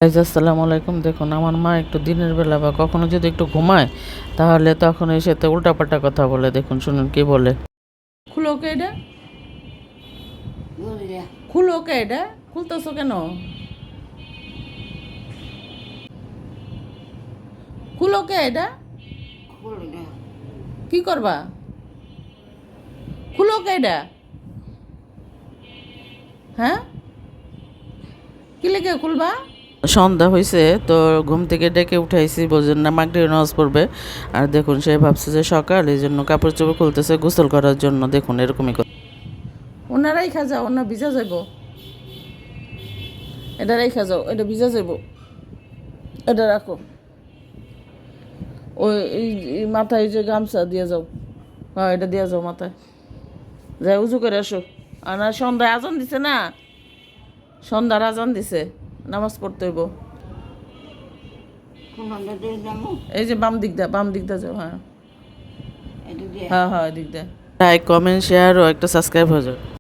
আসসালামু আলাইকুম। দেখুন আমার মা একটু দিনের বেলা বা কখনো যদি একটু ঘুমায় তাহলে তখন এর সাথে উল্টাপাল্টা কথা বলে। দেখুন শুনুন কি বলে। খুলো কে এটা, খুলো কে এটা, খুলতেছো কেন, খুলো কে এটা, কি করবা, খুলো কে এটা, হ্যাঁ কি লেগে খুলবা। সন্ধ্যা হয়েছে তো ঘুম থেকে ডেকে উঠাইছি, বোঝেন না মাগরিব নামাজ পড়বে। আর দেখুন সে ভাবছে যে সকাল, এই জন্য কাপড় চোপড় খুলতেছে গোসল করার জন্য। দেখুন এরকমই কথা। ওনা রাইখা যাও, ওনা ভিজা যাইব, এটা রাইখা যাও, এটা ভিজা যাইব, এটা রাখো। ওই এই মাথায় যে গামছা দিয়ে যাও, হ্যাঁ এটা দিয়ে যাও মাথায়, যাই উজু করে আসো। আর না সন্ধ্যায় আজান দিছে না, সন্ধ্যার আজান দিছে, নামাজ পড়তে হইব। এই যে বাম দিক দা, বাম দিক দা যাও, হ্যাঁ হ্যাঁ হ্যাঁ এদিক দা। লাইক কমেন্ট শেয়ার ও একটা সাবস্ক্রাইব হয়ে যাও।